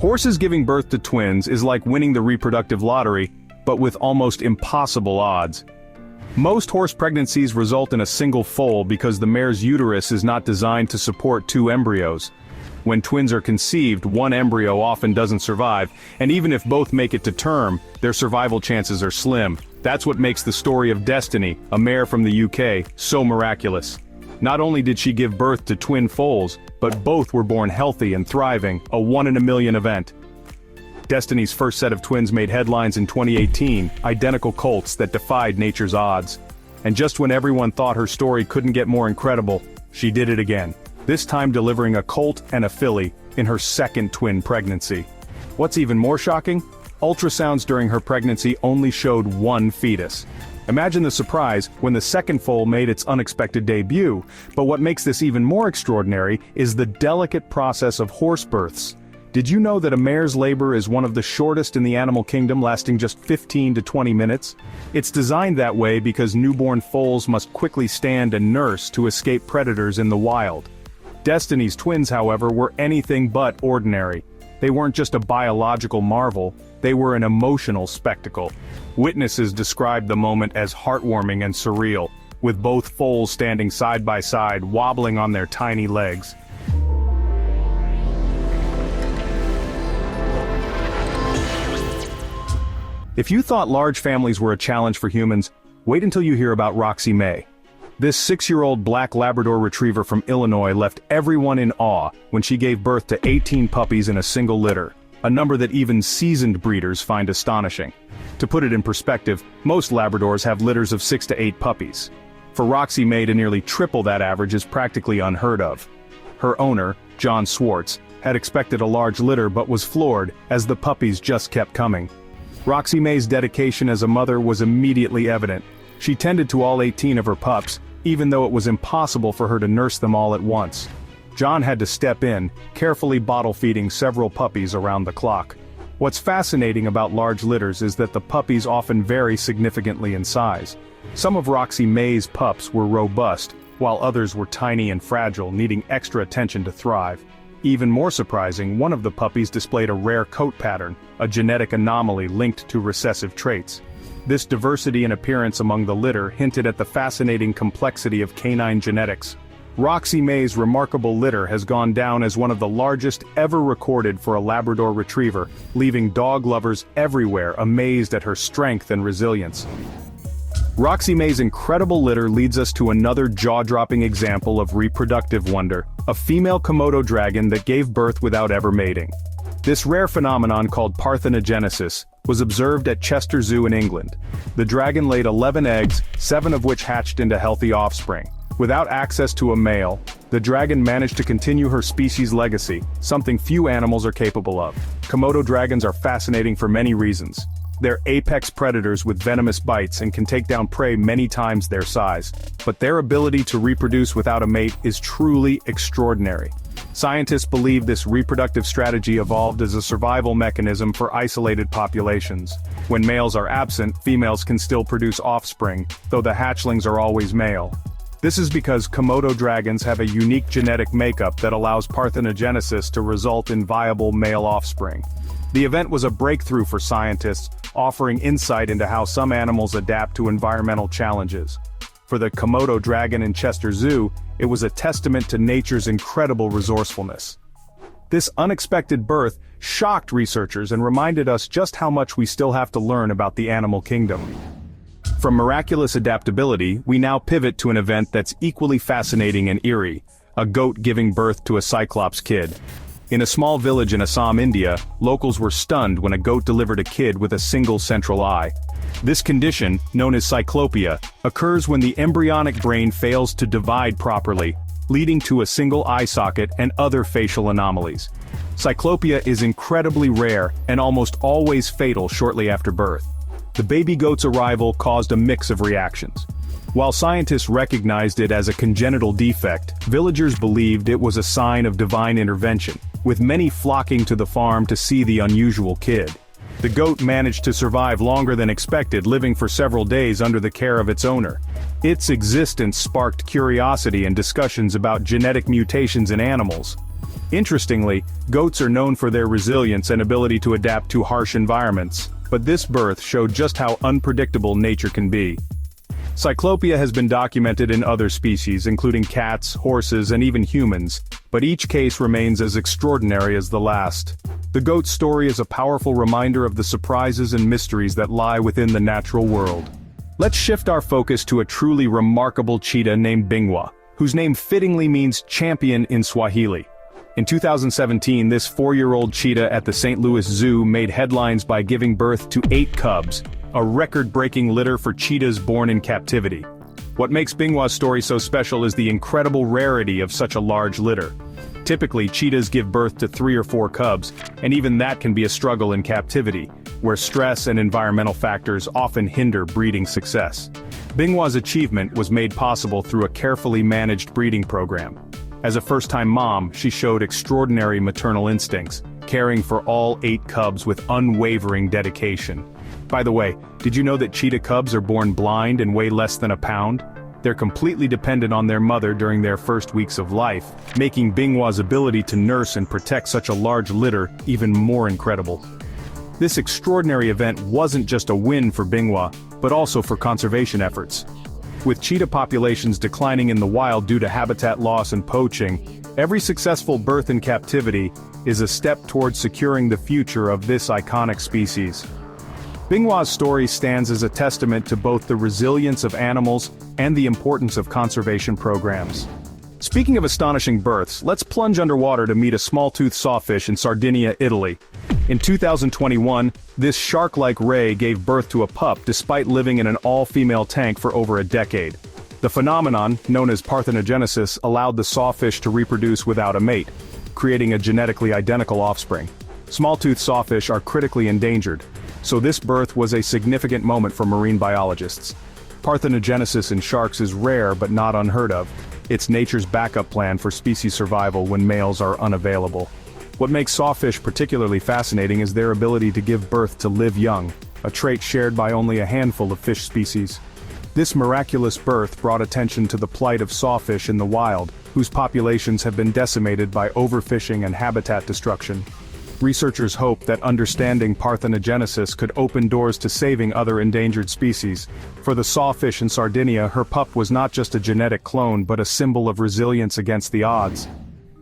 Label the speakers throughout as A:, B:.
A: Horses giving birth to twins is like winning the reproductive lottery, but with almost impossible odds. Most horse pregnancies result in a single foal because the mare's uterus is not designed to support two embryos. When twins are conceived, one embryo often doesn't survive, and even if both make it to term, their survival chances are slim. That's what makes the story of Destiny, a mare from the UK, so miraculous. Not only did she give birth to twin foals, but both were born healthy and thriving, a 1 in a million event. Destiny's first set of twins made headlines in 2018, identical colts that defied nature's odds. And just when everyone thought her story couldn't get more incredible, she did it again. This time delivering a colt and a filly in her second twin pregnancy. What's even more shocking? Ultrasounds during her pregnancy only showed one fetus. Imagine the surprise when the second foal made its unexpected debut, but what makes this even more extraordinary is the delicate process of horse births. Did you know that a mare's labor is one of the shortest in the animal kingdom, lasting just 15 to 20 minutes? It's designed that way because newborn foals must quickly stand and nurse to escape predators in the wild. Destiny's twins, however, were anything but ordinary. They weren't just a biological marvel, they were an emotional spectacle. Witnesses described the moment as heartwarming and surreal, with both foals standing side by side, wobbling on their tiny legs. If you thought large families were a challenge for humans, wait until you hear about Roxy May. This 6-year-old black Labrador retriever from Illinois left everyone in awe when she gave birth to 18 puppies in a single litter, a number that even seasoned breeders find astonishing. To put it in perspective, most Labradors have litters of 6 to 8 puppies. For Roxy May to nearly triple that average is practically unheard of. Her owner, John Swartz, had expected a large litter but was floored as the puppies just kept coming. Roxy May's dedication as a mother was immediately evident. She tended to all 18 of her pups, even though it was impossible for her to nurse them all at once. John had to step in, carefully bottle-feeding several puppies around the clock. What's fascinating about large litters is that the puppies often vary significantly in size. Some of Roxy May's pups were robust, while others were tiny and fragile, needing extra attention to thrive. Even more surprising, one of the puppies displayed a rare coat pattern, a genetic anomaly linked to recessive traits. This diversity in appearance among the litter hinted at the fascinating complexity of canine genetics. Roxy May's remarkable litter has gone down as one of the largest ever recorded for a Labrador retriever, leaving dog lovers everywhere amazed at her strength and resilience. Roxy May's incredible litter leads us to another jaw-dropping example of reproductive wonder, a female Komodo dragon that gave birth without ever mating. This rare phenomenon called parthenogenesis was observed at Chester Zoo in England. The dragon laid 11 eggs, 7 of which hatched into healthy offspring. Without access to a male, the dragon managed to continue her species' legacy, something few animals are capable of. Komodo dragons are fascinating for many reasons. They're apex predators with venomous bites and can take down prey many times their size. But their ability to reproduce without a mate is truly extraordinary. Scientists believe this reproductive strategy evolved as a survival mechanism for isolated populations. When males are absent, females can still produce offspring, though the hatchlings are always male. This is because Komodo dragons have a unique genetic makeup that allows parthenogenesis to result in viable male offspring. The event was a breakthrough for scientists, offering insight into how some animals adapt to environmental challenges. For the Komodo dragon in Chester Zoo, it was a testament to nature's incredible resourcefulness. This unexpected birth shocked researchers and reminded us just how much we still have to learn about the animal kingdom. From miraculous adaptability, we now pivot to an event that's equally fascinating and eerie: a goat giving birth to a cyclops kid. In a small village in Assam, India, locals were stunned when a goat delivered a kid with a single central eye. This condition, known as cyclopia, occurs when the embryonic brain fails to divide properly, leading to a single eye socket and other facial anomalies. Cyclopia is incredibly rare and almost always fatal shortly after birth. The baby goat's arrival caused a mix of reactions. While scientists recognized it as a congenital defect, villagers believed it was a sign of divine intervention, with many flocking to the farm to see the unusual kid. The goat managed to survive longer than expected, living for several days under the care of its owner. Its existence sparked curiosity and discussions about genetic mutations in animals. Interestingly, goats are known for their resilience and ability to adapt to harsh environments, but this birth showed just how unpredictable nature can be. Cyclopia has been documented in other species, including cats, horses, and even humans, but each case remains as extraordinary as the last. The goat's story is a powerful reminder of the surprises and mysteries that lie within the natural world. Let's shift our focus to a truly remarkable cheetah named Bingwa, whose name fittingly means champion in Swahili. In 2017, this 4-year-old cheetah at the St. Louis Zoo made headlines by giving birth to 8 cubs, a record-breaking litter for cheetahs born in captivity. What makes Bingwa's story so special is the incredible rarity of such a large litter. Typically, cheetahs give birth to 3 or 4 cubs, and even that can be a struggle in captivity, where stress and environmental factors often hinder breeding success. Bingwa's achievement was made possible through a carefully managed breeding program. As a first-time mom, she showed extraordinary maternal instincts, caring for all 8 cubs with unwavering dedication. By the way, did you know that cheetah cubs are born blind and weigh less than a pound? They're completely dependent on their mother during their first weeks of life, making Bingwa's ability to nurse and protect such a large litter even more incredible. This extraordinary event wasn't just a win for Bingwa, but also for conservation efforts. With cheetah populations declining in the wild due to habitat loss and poaching, every successful birth in captivity is a step towards securing the future of this iconic species. Bingwa's story stands as a testament to both the resilience of animals and the importance of conservation programs. Speaking of astonishing births, let's plunge underwater to meet a small-toothed sawfish in Sardinia, Italy. In 2021, this shark-like ray gave birth to a pup despite living in an all-female tank for over a decade. The phenomenon, known as parthenogenesis, allowed the sawfish to reproduce without a mate, creating a genetically identical offspring. Small-toothed sawfish are critically endangered, so this birth was a significant moment for marine biologists. Parthenogenesis in sharks is rare but not unheard of. It's nature's backup plan for species survival when males are unavailable. What makes sawfish particularly fascinating is their ability to give birth to live young, a trait shared by only a handful of fish species. This miraculous birth brought attention to the plight of sawfish in the wild, whose populations have been decimated by overfishing and habitat destruction. Researchers hope that understanding parthenogenesis could open doors to saving other endangered species. For the sawfish in Sardinia, her pup was not just a genetic clone but a symbol of resilience against the odds.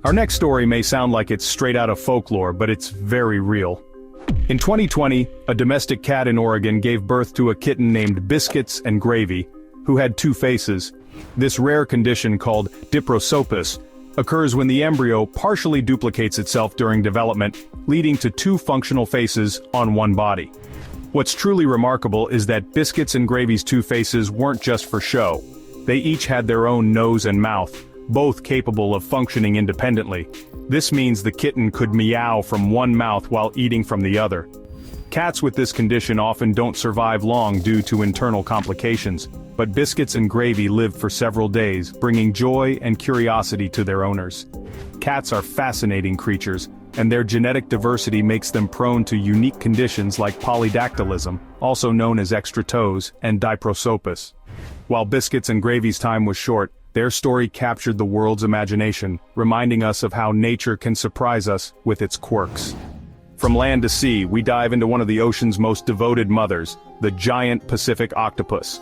A: Our next story may sound like it's straight out of folklore, but it's very real. In 2020, a domestic cat in Oregon gave birth to a kitten named Biscuits and Gravy, who had 2 faces. This rare condition, called diprosopis, occurs when the embryo partially duplicates itself during development, leading to 2 functional faces on one body. What's truly remarkable is that Biscuits and Gravy's 2 faces weren't just for show. They each had their own nose and mouth, both capable of functioning independently. This means the kitten could meow from one mouth while eating from the other. Cats with this condition often don't survive long due to internal complications, but Biscuits and Gravy lived for several days, bringing joy and curiosity to their owners. Cats are fascinating creatures, and their genetic diversity makes them prone to unique conditions like polydactylism, also known as extra toes, and diprosopis. While Biscuits and Gravy's time was short, their story captured the world's imagination, reminding us of how nature can surprise us with its quirks. From land to sea, we dive into one of the ocean's most devoted mothers, the giant Pacific octopus.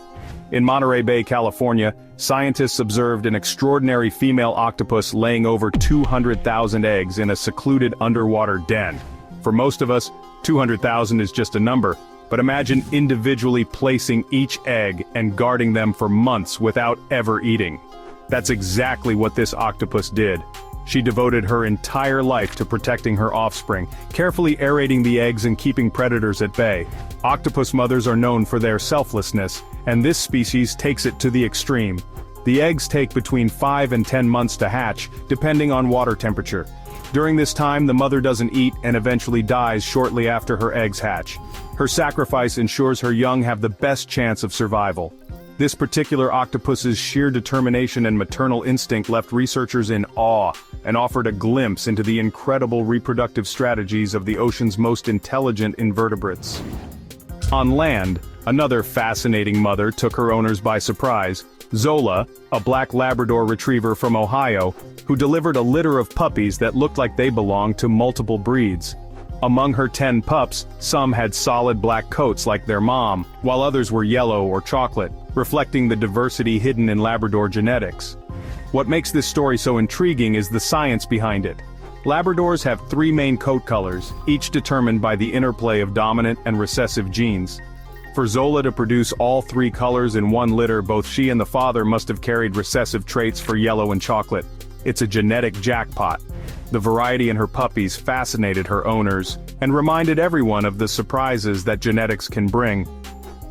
A: In Monterey Bay, California, scientists observed an extraordinary female octopus laying over 200,000 eggs in a secluded underwater den. For most of us, 200,000 is just a number, but imagine individually placing each egg and guarding them for months without ever eating. That's exactly what this octopus did. She devoted her entire life to protecting her offspring, carefully aerating the eggs and keeping predators at bay. Octopus mothers are known for their selflessness, and this species takes it to the extreme. The eggs take between 5 and 10 months to hatch, depending on water temperature. During this time, the mother doesn't eat and eventually dies shortly after her eggs hatch. Her sacrifice ensures her young have the best chance of survival. This particular octopus's sheer determination and maternal instinct left researchers in awe and offered a glimpse into the incredible reproductive strategies of the ocean's most intelligent invertebrates. On land, another fascinating mother took her owners by surprise. Zola, a black Labrador retriever from Ohio, who delivered a litter of puppies that looked like they belonged to multiple breeds. Among her 10 pups, some had solid black coats like their mom, while others were yellow or chocolate, reflecting the diversity hidden in Labrador genetics. What makes this story so intriguing is the science behind it. Labradors have 3 main coat colors, each determined by the interplay of dominant and recessive genes. For Zola to produce all 3 colors in one litter, both she and the father must have carried recessive traits for yellow and chocolate. It's a genetic jackpot. The variety in her puppies fascinated her owners, and reminded everyone of the surprises that genetics can bring.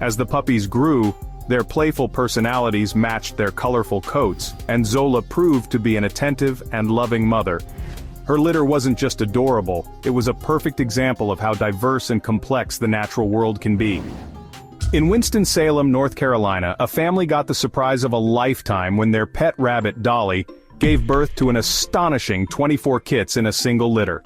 A: As the puppies grew, their playful personalities matched their colorful coats, and Zola proved to be an attentive and loving mother. Her litter wasn't just adorable, it was a perfect example of how diverse and complex the natural world can be. In Winston-Salem, North Carolina, a family got the surprise of a lifetime when their pet rabbit, Dolly, gave birth to an astonishing 24 kits in a single litter.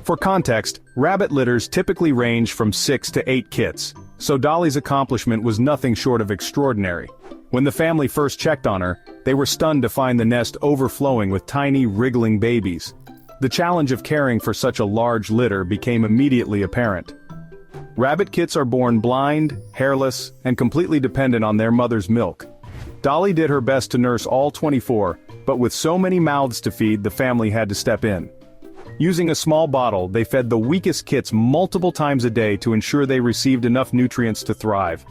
A: For context, rabbit litters typically range from 6 to 8 kits, so Dolly's accomplishment was nothing short of extraordinary. When the family first checked on her, they were stunned to find the nest overflowing with tiny, wriggling babies. The challenge of caring for such a large litter became immediately apparent. Rabbit kits are born blind, hairless, and completely dependent on their mother's milk. Dolly did her best to nurse all 24, but with so many mouths to feed, the family had to step in. Using a small bottle, they fed the weakest kits multiple times a day to ensure they received enough nutrients to thrive.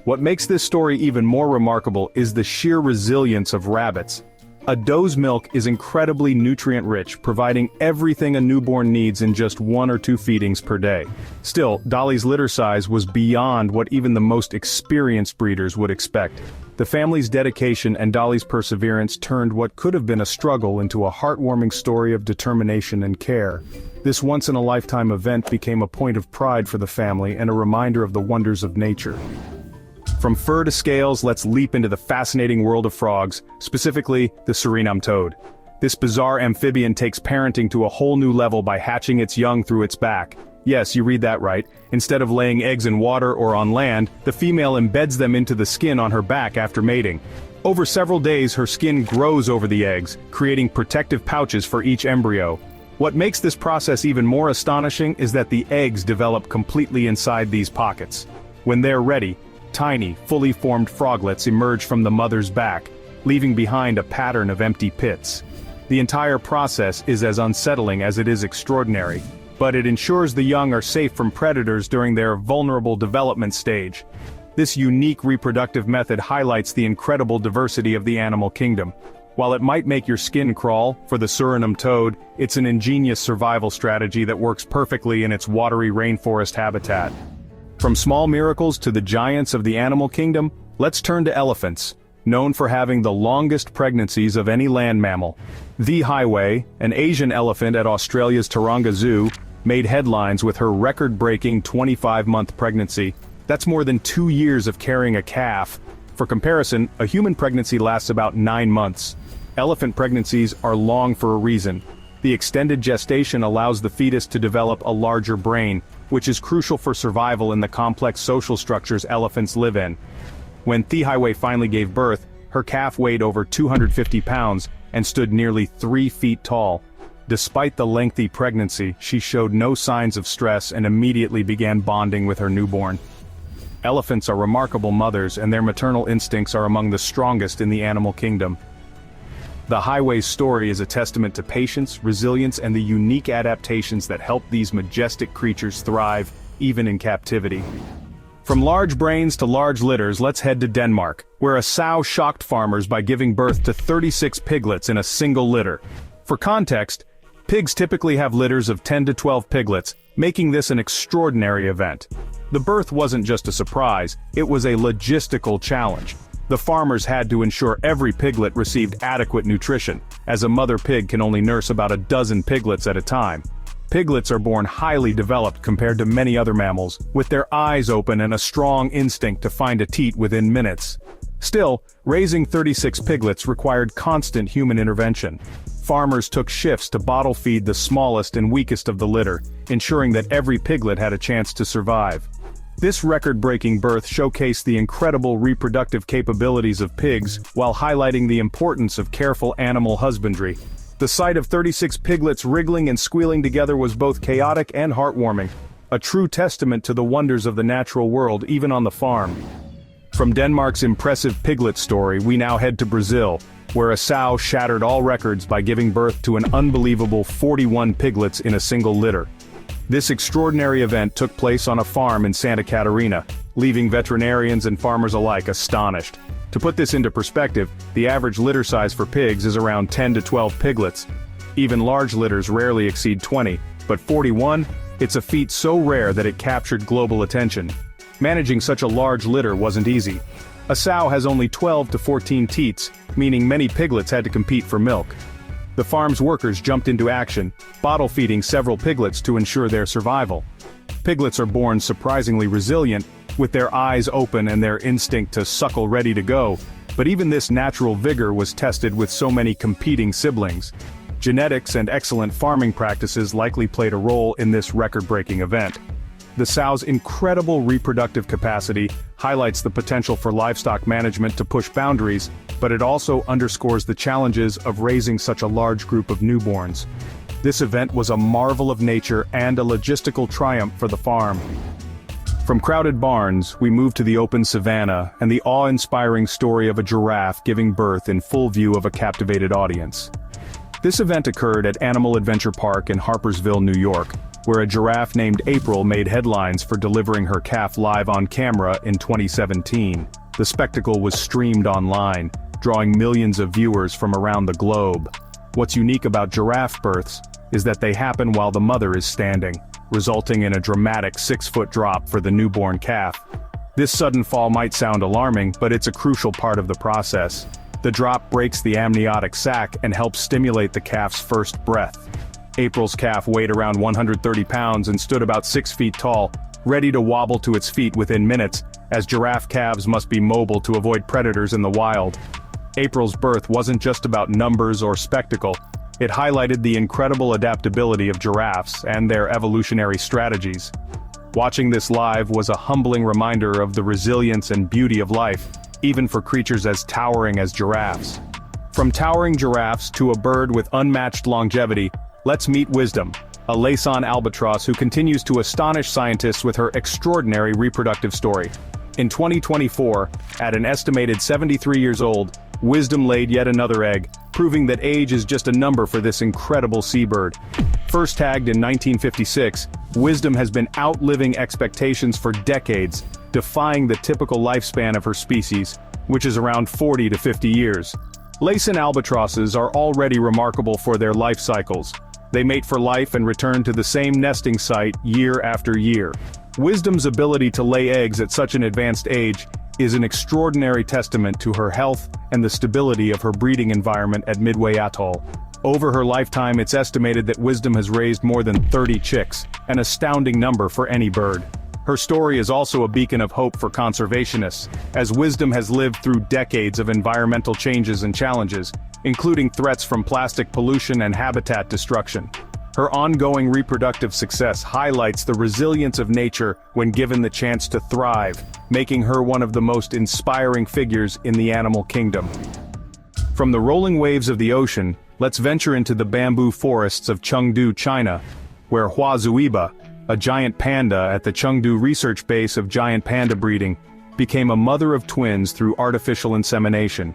A: What makes this story even more remarkable is the sheer resilience of rabbits. A doe's milk is incredibly nutrient-rich, providing everything a newborn needs in just 1 or 2 feedings per day. Still, Dolly's litter size was beyond what even the most experienced breeders would expect. The family's dedication and Dolly's perseverance turned what could have been a struggle into a heartwarming story of determination and care. This once-in-a-lifetime event became a point of pride for the family and a reminder of the wonders of nature. From fur to scales, let's leap into the fascinating world of frogs, specifically the Suriname toad. This bizarre amphibian takes parenting to a whole new level by hatching its young through its back. Yes, you read that right. Instead of laying eggs in water or on land, the female embeds them into the skin on her back after mating. Over several days, her skin grows over the eggs, creating protective pouches for each embryo. What makes this process even more astonishing is that the eggs develop completely inside these pockets. When they're ready, tiny, fully formed froglets emerge from the mother's back, leaving behind a pattern of empty pits. The entire process is as unsettling as it is extraordinary, but it ensures the young are safe from predators during their vulnerable development stage. This unique reproductive method highlights the incredible diversity of the animal kingdom. While it might make your skin crawl, for the Suriname toad, it's an ingenious survival strategy that works perfectly in its watery rainforest habitat. From small miracles to the giants of the animal kingdom, let's turn to elephants, known for having the longest pregnancies of any land mammal. The Highway, an Asian elephant at Australia's Taronga Zoo, made headlines with her record-breaking 25-month pregnancy. That's more than 2 years of carrying a calf. For comparison, a human pregnancy lasts about 9 months. Elephant pregnancies are long for a reason. The extended gestation allows the fetus to develop a larger brain, which is crucial for survival in the complex social structures elephants live in. When The Highway finally gave birth, her calf weighed over 250 pounds and stood nearly 3 feet tall. Despite the lengthy pregnancy, she showed no signs of stress and immediately began bonding with her newborn. Elephants are remarkable mothers, and their maternal instincts are among the strongest in the animal kingdom. The Highway's story is a testament to patience, resilience, and the unique adaptations that help these majestic creatures thrive, even in captivity. From large brains to large litters, let's head to Denmark, where a sow shocked farmers by giving birth to 36 piglets in a single litter. For context, pigs typically have litters of 10 to 12 piglets, making this an extraordinary event. The birth wasn't just a surprise, it was a logistical challenge. The farmers had to ensure every piglet received adequate nutrition, as a mother pig can only nurse about a dozen piglets at a time. Piglets are born highly developed compared to many other mammals, with their eyes open and a strong instinct to find a teat within minutes. Still, raising 36 piglets required constant human intervention. Farmers took shifts to bottle feed the smallest and weakest of the litter, ensuring that every piglet had a chance to survive. This record-breaking birth showcased the incredible reproductive capabilities of pigs while highlighting the importance of careful animal husbandry. The sight of 36 piglets wriggling and squealing together was both chaotic and heartwarming, a true testament to the wonders of the natural world even on the farm. From Denmark's impressive piglet story, we now head to Brazil, where a sow shattered all records by giving birth to an unbelievable 41 piglets in a single litter. This extraordinary event took place on a farm in Santa Catarina, leaving veterinarians and farmers alike astonished. To put this into perspective, the average litter size for pigs is around 10 to 12 piglets. Even large litters rarely exceed 20, but 41? It's a feat so rare that it captured global attention. Managing such a large litter wasn't easy. A sow has only 12 to 14 teats, meaning many piglets had to compete for milk. The farm's workers jumped into action, bottle feeding several piglets to ensure their survival. Piglets are born surprisingly resilient, with their eyes open and their instinct to suckle ready to go, but even this natural vigor was tested with so many competing siblings. Genetics and excellent farming practices likely played a role in this record-breaking event. The sow's incredible reproductive capacity highlights the potential for livestock management to push boundaries, but it also underscores the challenges of raising such a large group of newborns. This event was a marvel of nature and a logistical triumph for the farm. From crowded barns, we move to the open savanna and the awe-inspiring story of a giraffe giving birth in full view of a captivated audience. This event occurred at Animal Adventure Park in Harpersville, New York, where a giraffe named April made headlines for delivering her calf live on camera in 2017. The spectacle was streamed online, drawing millions of viewers from around the globe. What's unique about giraffe births is that they happen while the mother is standing, resulting in a dramatic 6-foot drop for the newborn calf. This sudden fall might sound alarming, but it's a crucial part of the process. The drop breaks the amniotic sac and helps stimulate the calf's first breath. April's calf weighed around 130 pounds and stood about 6 feet tall, ready to wobble to its feet within minutes, as giraffe calves must be mobile to avoid predators in the wild. April's birth wasn't just about numbers or spectacle. It highlighted the incredible adaptability of giraffes and their evolutionary strategies. Watching this live was a humbling reminder of the resilience and beauty of life, even for creatures as towering as giraffes. From towering giraffes to a bird with unmatched longevity, let's meet Wisdom, a Laysan albatross who continues to astonish scientists with her extraordinary reproductive story. In 2024, at an estimated 73 years old, Wisdom laid yet another egg, proving that age is just a number for this incredible seabird. First tagged in 1956, Wisdom has been outliving expectations for decades, defying the typical lifespan of her species, which is around 40 to 50 years. Laysan albatrosses are already remarkable for their life cycles. They mate for life and return to the same nesting site year after year. Wisdom's ability to lay eggs at such an advanced age is an extraordinary testament to her health and the stability of her breeding environment at Midway Atoll. Over her lifetime, it's estimated that Wisdom has raised more than 30 chicks, an astounding number for any bird. Her story is also a beacon of hope for conservationists, as Wisdom has lived through decades of environmental changes and challenges, including threats from plastic pollution and habitat destruction. Her ongoing reproductive success highlights the resilience of nature when given the chance to thrive, making her one of the most inspiring figures in the animal kingdom. From the rolling waves of the ocean, let's venture into the bamboo forests of Chengdu, China, where Huazuiba, a giant panda at the Chengdu research base of giant panda breeding, became a mother of twins through artificial insemination.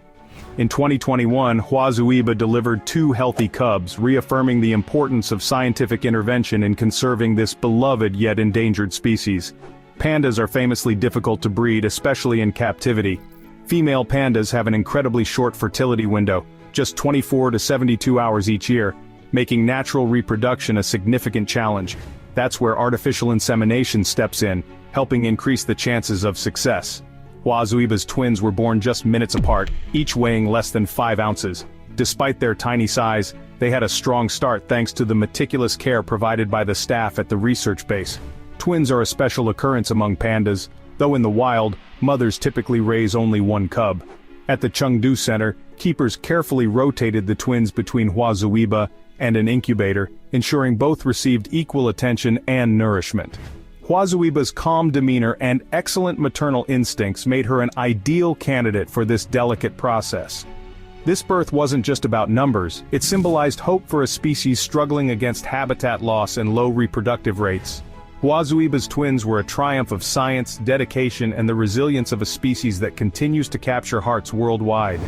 A: In 2021, Huazuiba delivered 2 healthy cubs, reaffirming the importance of scientific intervention in conserving this beloved yet endangered species. Pandas are famously difficult to breed, especially in captivity. Female pandas have an incredibly short fertility window, just 24 to 72 hours each year, making natural reproduction a significant challenge. That's where artificial insemination steps in, helping increase the chances of success. Huazuiba's twins were born just minutes apart, each weighing less than 5 ounces. Despite their tiny size, they had a strong start thanks to the meticulous care provided by the staff at the research base. Twins are a special occurrence among pandas, though in the wild, mothers typically raise only 1 cub. At the Chengdu Center, keepers carefully rotated the twins between Huazuiba and an incubator, ensuring both received equal attention and nourishment. Huazuiba's calm demeanor and excellent maternal instincts made her an ideal candidate for this delicate process. This birth wasn't just about numbers, it symbolized hope for a species struggling against habitat loss and low reproductive rates. Huazuiba's twins were a triumph of science, dedication, and the resilience of a species that continues to capture hearts worldwide.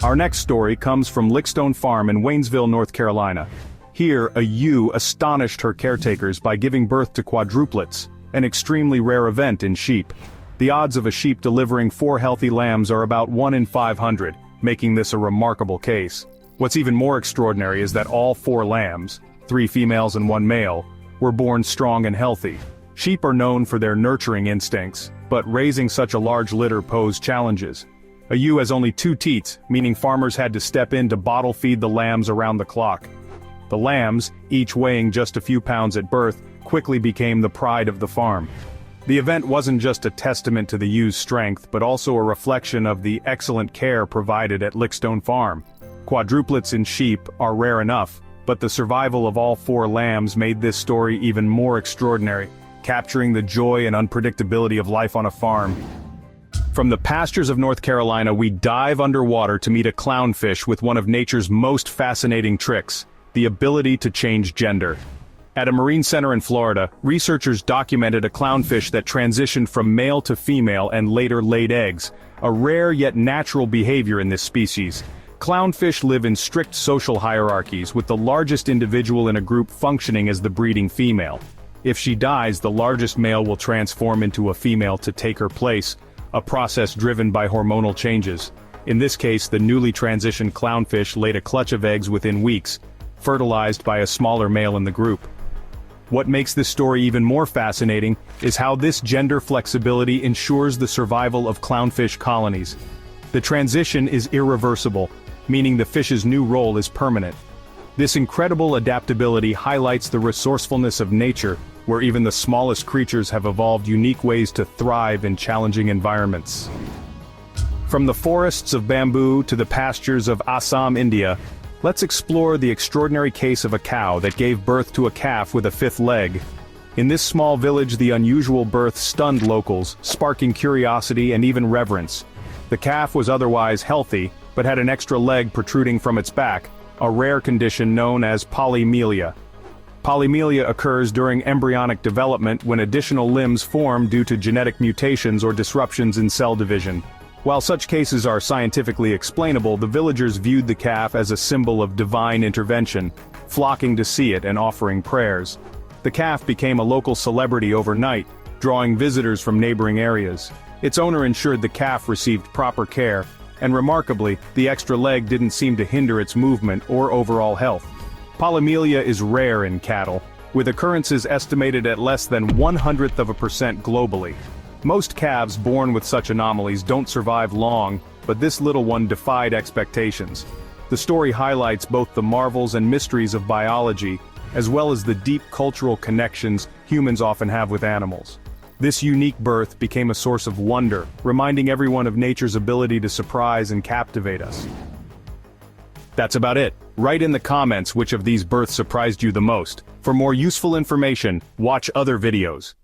A: Our next story comes from Lickstone Farm in Waynesville, North Carolina. Here, a ewe astonished her caretakers by giving birth to quadruplets, an extremely rare event in sheep. The odds of a sheep delivering 4 healthy lambs are about 1 in 500, making this a remarkable case. What's even more extraordinary is that all 4 lambs, 3 females and 1 male, were born strong and healthy. Sheep are known for their nurturing instincts, but raising such a large litter posed challenges. A ewe has only 2 teats, meaning farmers had to step in to bottle feed the lambs around the clock. The lambs, each weighing just a few pounds at birth, quickly became the pride of the farm. The event wasn't just a testament to the ewe's strength, but also a reflection of the excellent care provided at Lickstone Farm. Quadruplets in sheep are rare enough, but the survival of all 4 lambs made this story even more extraordinary, capturing the joy and unpredictability of life on a farm. From the pastures of North Carolina, we dive underwater to meet a clownfish with one of nature's most fascinating tricks: the ability to change gender. At a marine center in Florida, researchers documented a clownfish that transitioned from male to female and later laid eggs, a rare yet natural behavior in this species. Clownfish live in strict social hierarchies, with the largest individual in a group functioning as the breeding female. If she dies, the largest male will transform into a female to take her place, a process driven by hormonal changes. In this case, the newly transitioned clownfish laid a clutch of eggs within weeks, fertilized by a smaller male in the group. What makes this story even more fascinating is how this gender flexibility ensures the survival of clownfish colonies. The transition is irreversible, meaning the fish's new role is permanent. This incredible adaptability highlights the resourcefulness of nature, where even the smallest creatures have evolved unique ways to thrive in challenging environments. From the forests of bamboo to the pastures of Assam, India, let's explore the extraordinary case of a cow that gave birth to a calf with a 5th leg. In this small village, the unusual birth stunned locals, sparking curiosity and even reverence. The calf was otherwise healthy, but had an extra leg protruding from its back, a rare condition known as polymelia. Polymelia occurs during embryonic development when additional limbs form due to genetic mutations or disruptions in cell division. While such cases are scientifically explainable, the villagers viewed the calf as a symbol of divine intervention, flocking to see it and offering prayers. The calf became a local celebrity overnight, drawing visitors from neighboring areas. Its owner ensured the calf received proper care, and remarkably, the extra leg didn't seem to hinder its movement or overall health. Polymelia is rare in cattle, with occurrences estimated at less than 0.01% globally. Most calves born with such anomalies don't survive long, but this little one defied expectations. The story highlights both the marvels and mysteries of biology, as well as the deep cultural connections humans often have with animals. This unique birth became a source of wonder, reminding everyone of nature's ability to surprise and captivate us. That's about it. Write in the comments which of these births surprised you the most. For more useful information, watch other videos.